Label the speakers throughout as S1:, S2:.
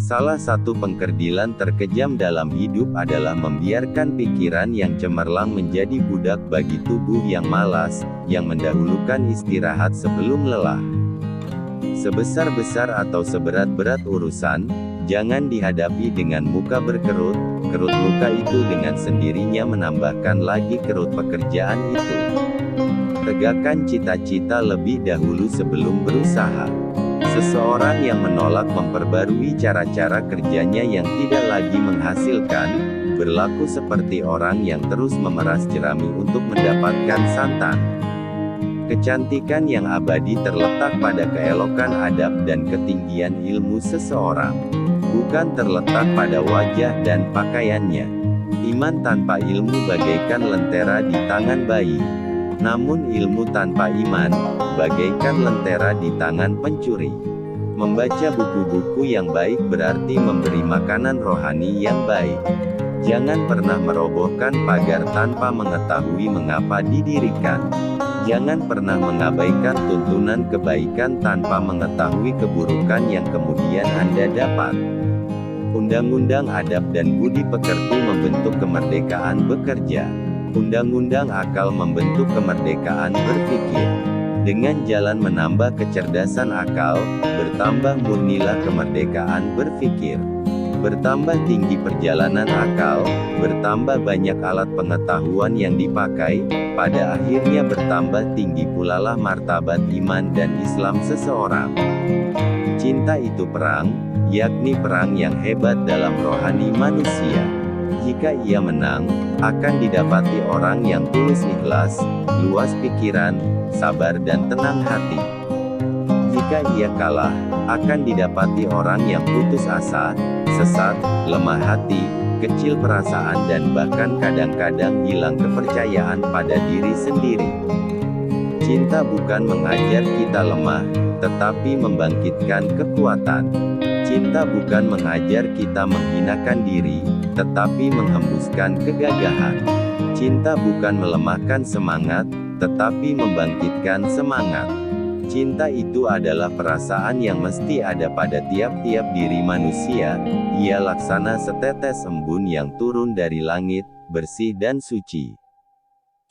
S1: Salah satu pengkerdilan terkejam dalam hidup adalah membiarkan pikiran yang cemerlang menjadi budak bagi tubuh yang malas, yang mendahulukan istirahat sebelum lelah. Sebesar-besar atau seberat-berat urusan, jangan dihadapi dengan muka berkerut, kerut muka itu dengan sendirinya menambahkan lagi kerut pekerjaan itu. Tegakkan cita-cita lebih dahulu sebelum berusaha. Seseorang yang menolak memperbarui cara-cara kerjanya yang tidak lagi menghasilkan, berlaku seperti orang yang terus memeras jerami untuk mendapatkan santan. Kecantikan yang abadi terletak pada keelokan adab dan ketinggian ilmu seseorang, bukan terletak pada wajah dan pakaiannya. Iman tanpa ilmu bagaikan lentera di tangan bayi. Namun ilmu tanpa iman, bagaikan lentera di tangan pencuri. Membaca buku-buku yang baik berarti memberi makanan rohani yang baik. Jangan pernah merobohkan pagar tanpa mengetahui mengapa didirikan. Jangan pernah mengabaikan tuntunan kebaikan tanpa mengetahui keburukan yang kemudian Anda dapat. Undang-undang adab dan budi pekerti membentuk kemerdekaan bekerja. Undang-undang akal membentuk kemerdekaan berpikir. Dengan jalan menambah kecerdasan akal, bertambah murnilah kemerdekaan berpikir. Bertambah tinggi perjalanan akal, bertambah banyak alat pengetahuan yang dipakai, pada akhirnya bertambah tinggi pulalah martabat iman dan Islam seseorang. Cinta itu perang, yakni perang yang hebat dalam rohani manusia. Jika ia menang, akan didapati orang yang tulus ikhlas, luas pikiran, sabar dan tenang hati. Jika ia kalah, akan didapati orang yang putus asa, sesat, lemah hati, kecil perasaan dan bahkan kadang-kadang hilang kepercayaan pada diri sendiri. Cinta bukan mengajar kita lemah, tetapi membangkitkan kekuatan. Cinta bukan mengajar kita menghinakan diri, tetapi menghembuskan kegagahan. Cinta bukan melemahkan semangat, tetapi membangkitkan semangat. Cinta itu adalah perasaan yang mesti ada pada tiap-tiap diri manusia. Ia laksana setetes embun yang turun dari langit, bersih dan suci.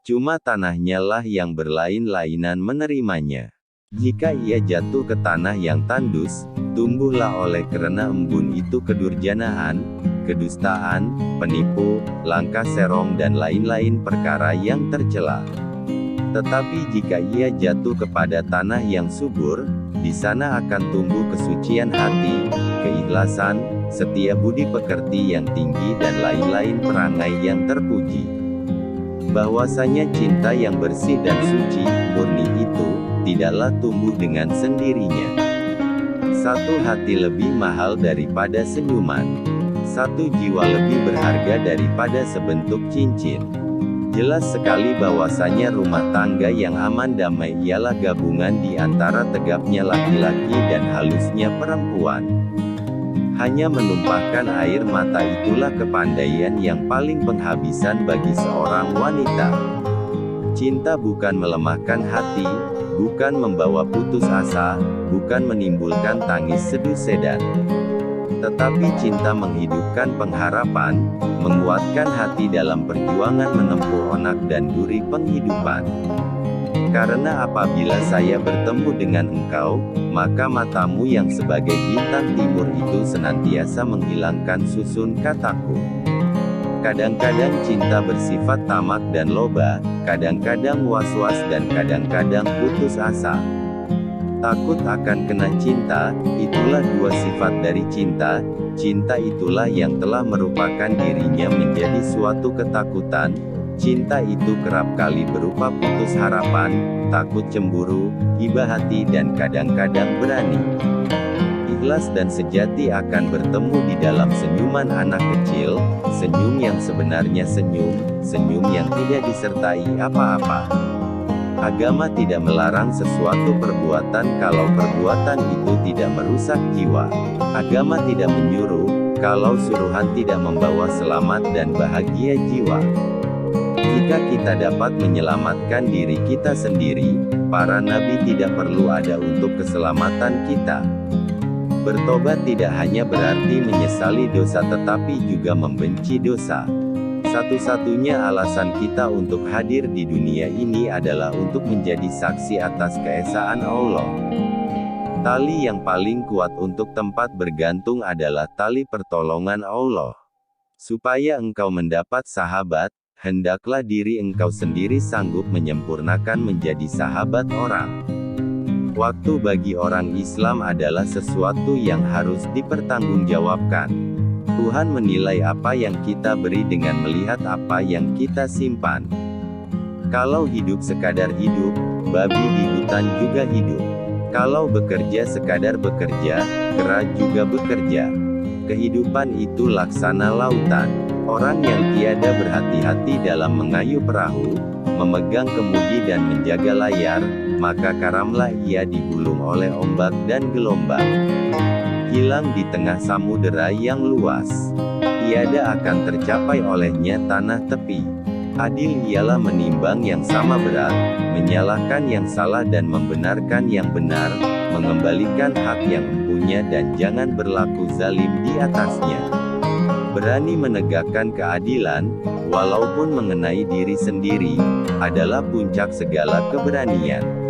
S1: Cuma tanahnya lah yang berlain-lainan menerimanya. Jika ia jatuh ke tanah yang tandus, tumbuhlah oleh karena embun itu kedurjanaan, kedustaan, penipu, langkah serong dan lain-lain perkara yang tercela. Tetapi jika ia jatuh kepada tanah yang subur, di sana akan tumbuh kesucian hati, keikhlasan, setia budi pekerti yang tinggi dan lain-lain perangai yang terpuji. Bahwasanya cinta yang bersih dan suci, murni itu, tidaklah tumbuh dengan sendirinya. Satu hati lebih mahal daripada senyuman. Satu jiwa lebih berharga daripada sebentuk cincin. Jelas sekali bahwasanya rumah tangga yang aman damai ialah gabungan di antara tegapnya laki-laki dan halusnya perempuan. Hanya menumpahkan air mata itulah kepandaian yang paling penghabisan bagi seorang wanita. Cinta bukan melemahkan hati, bukan membawa putus asa, bukan menimbulkan tangis sedu sedan. Tetapi cinta menghidupkan pengharapan, menguatkan hati dalam perjuangan menempuh onak dan duri penghidupan. Karena apabila saya bertemu dengan engkau, maka matamu yang sebagai bintang timur itu senantiasa menghilangkan susun kataku. Kadang-kadang cinta bersifat tamak dan loba, kadang-kadang was-was dan kadang-kadang putus asa. Takut akan kena cinta, itulah dua sifat dari cinta. Cinta itulah yang telah merupakan dirinya menjadi suatu ketakutan. Cinta itu kerap kali berupa putus harapan, takut cemburu, hibah hati dan kadang-kadang berani. Ikhlas dan sejati akan bertemu di dalam senyuman anak kecil, senyum yang sebenarnya senyum, senyum yang tidak disertai apa-apa. Agama tidak melarang sesuatu perbuatan kalau perbuatan itu tidak merusak jiwa. Agama tidak menyuruh, kalau suruhan tidak membawa selamat dan bahagia jiwa. Jika kita dapat menyelamatkan diri kita sendiri, para nabi tidak perlu ada untuk keselamatan kita. Bertobat tidak hanya berarti menyesali dosa tetapi juga membenci dosa. Satu-satunya alasan kita untuk hadir di dunia ini adalah untuk menjadi saksi atas keesaan Allah. Tali yang paling kuat untuk tempat bergantung adalah tali pertolongan Allah. Supaya engkau mendapat sahabat, hendaklah diri engkau sendiri sanggup menyempurnakan menjadi sahabat orang. Waktu bagi orang Islam adalah sesuatu yang harus dipertanggungjawabkan. Tuhan menilai apa yang kita beri dengan melihat apa yang kita simpan. Kalau hidup sekadar hidup, babi di hutan juga hidup. Kalau bekerja sekadar bekerja, kera juga bekerja. Kehidupan itu laksana lautan. Orang yang tiada berhati-hati dalam mengayuh perahu, memegang kemudi dan menjaga layar, maka karamlah ia digulung oleh ombak dan gelombang. Hilang di tengah samudera yang luas. Tiada akan tercapai olehnya tanah tepi. Adil ialah menimbang yang sama berat, menyalahkan yang salah dan membenarkan yang benar, mengembalikan hak yang empunya dan jangan berlaku zalim di atasnya. Berani menegakkan keadilan, walaupun mengenai diri sendiri, adalah puncak segala keberanian.